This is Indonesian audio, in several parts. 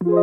Yuk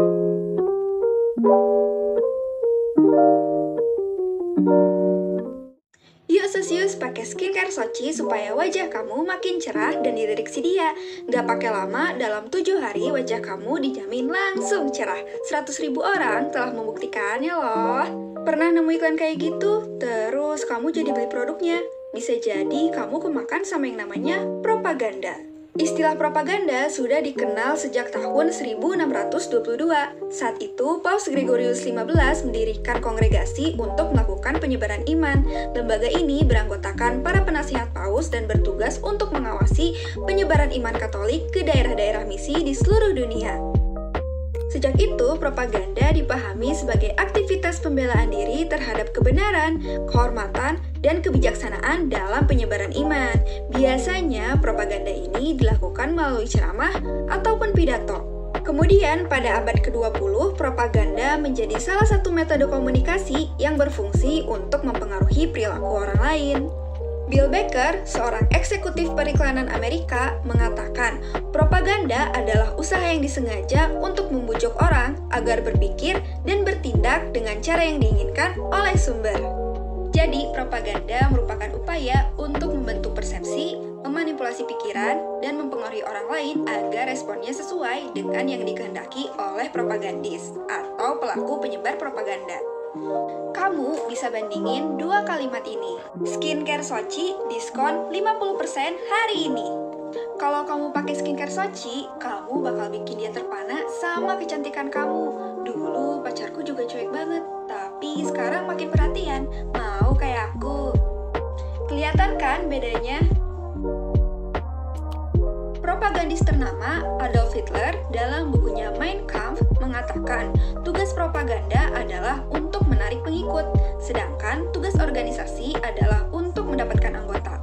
Sosius pakai skincare Soci supaya wajah kamu makin cerah dan dilirik si dia. Gak pakai lama, dalam 7 hari wajah kamu dijamin langsung cerah. 100.000 orang telah membuktikannya loh. Pernah nemu iklan kayak gitu? Terus kamu jadi beli produknya. Bisa jadi kamu kemakan sama yang namanya propaganda. Istilah propaganda sudah dikenal sejak tahun 1622. Saat itu, Paus Gregorius XV mendirikan kongregasi untuk melakukan penyebaran iman. Lembaga ini beranggotakan para penasihat Paus dan bertugas untuk mengawasi penyebaran iman Katolik ke daerah-daerah misi di seluruh dunia. Sejak itu, propaganda dipahami sebagai aktivitas pembelaan diri terhadap kebenaran, kehormatan, dan kebijaksanaan dalam penyebaran iman. Biasanya, propaganda ini dilakukan melalui ceramah ataupun pidato. Kemudian, pada abad ke-20, propaganda menjadi salah satu metode komunikasi yang berfungsi untuk mempengaruhi perilaku orang lain. Bill Baker, seorang eksekutif periklanan Amerika, mengatakan propaganda adalah usaha yang disengaja untuk membujuk orang agar berpikir dan bertindak dengan cara yang diinginkan oleh sumber. Jadi, propaganda merupakan upaya untuk membentuk persepsi, memanipulasi pikiran, dan mempengaruhi orang lain agar responnya sesuai dengan yang dikehendaki oleh propagandis atau pelaku penyebar propaganda. Kamu bisa bandingin dua kalimat ini. Skincare Soci diskon 50% hari ini. Kalau kamu pakai skincare Soci, kamu bakal bikin dia terpana sama kecantikan kamu. Dulu pacarku juga cuek banget, tapi sekarang makin perhatian, mau kayak aku. Kelihatan kan bedanya? Propagandis ternama Adolf Hitler dalam bukunya Mein Kampf mengatakan tugas propaganda adalah untuk menarik pengikut, sedangkan tugas organisasi adalah untuk mendapatkan anggota.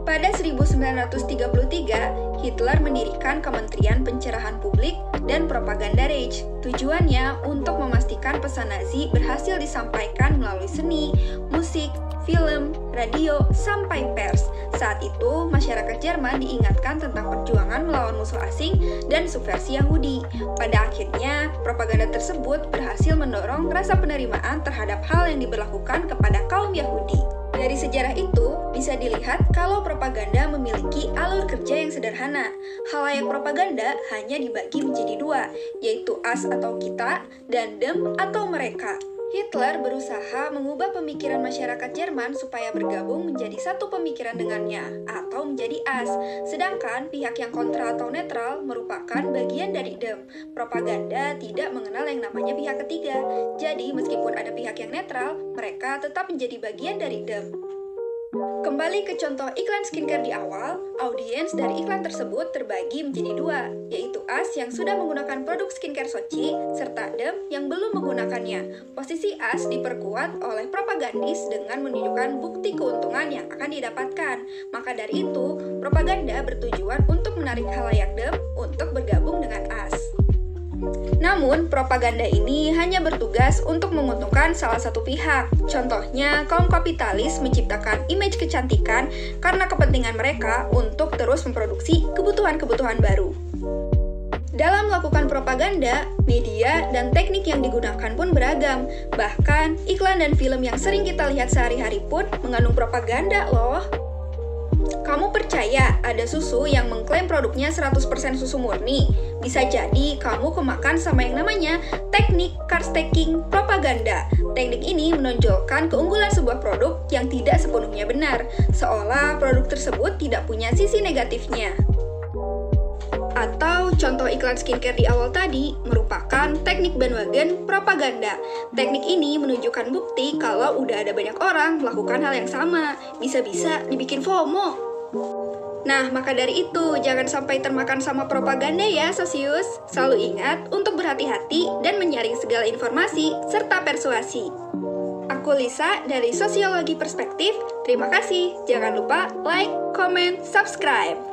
Pada 1933, Hitler mendirikan Kementerian Pencerahan Publik dan Propaganda Reich. Tujuannya untuk memastikan pesan Nazi berhasil disampaikan melalui seni, musik, film, radio, sampai pers. Saat itu, masyarakat Jerman diingatkan tentang perjuangan melawan musuh asing dan subversi Yahudi. Pada akhirnya, propaganda tersebut berhasil mendorong rasa penerimaan terhadap hal yang diberlakukan kepada kaum Yahudi. Dari sejarah itu, bisa dilihat kalau propaganda memiliki alur kerja yang sederhana. Khalayak propaganda hanya dibagi menjadi dua, yaitu us atau kita, dan them atau mereka. Hitler berusaha mengubah pemikiran masyarakat Jerman supaya bergabung menjadi satu pemikiran dengannya, atau menjadi us. Sedangkan pihak yang kontra atau netral merupakan bagian dari them. Propaganda tidak mengenal yang namanya pihak ketiga. Jadi, meskipun ada pihak yang netral, mereka tetap menjadi bagian dari them. Kembali ke contoh iklan skincare di awal, audiens dari iklan tersebut terbagi menjadi dua, yaitu us yang sudah menggunakan produk skincare Soci, serta them yang belum menggunakannya. Posisi us diperkuat oleh propagandis dengan menunjukkan bukti keuntungan yang akan didapatkan. Maka dari itu, propaganda bertujuan untuk menarik khalayak them untuk bergabung dengan us. Namun, propaganda ini hanya bertugas untuk menguntungkan salah satu pihak. Contohnya, kaum kapitalis menciptakan image kecantikan karena kepentingan mereka untuk terus memproduksi kebutuhan-kebutuhan baru. Dalam melakukan propaganda, media dan teknik yang digunakan pun beragam. Bahkan, iklan dan film yang sering kita lihat sehari-hari pun mengandung propaganda loh. Kamu percaya ada susu yang mengklaim produknya 100% susu murni? Bisa jadi kamu kemakan sama yang namanya teknik carstaking propaganda. Teknik ini menonjolkan keunggulan sebuah produk yang tidak sepenuhnya benar, seolah produk tersebut tidak punya sisi negatifnya. Atau contoh iklan skincare di awal tadi merupakan teknik bandwagon propaganda. Teknik ini menunjukkan bukti kalau udah ada banyak orang melakukan hal yang sama. Bisa-bisa dibikin FOMO. Nah, maka dari itu, jangan sampai termakan sama propaganda ya, Sosius. Selalu ingat untuk berhati-hati dan menyaring segala informasi serta persuasi. Aku Lisa dari Sosiologi Perspektif. Terima kasih. Jangan lupa like, comment, subscribe.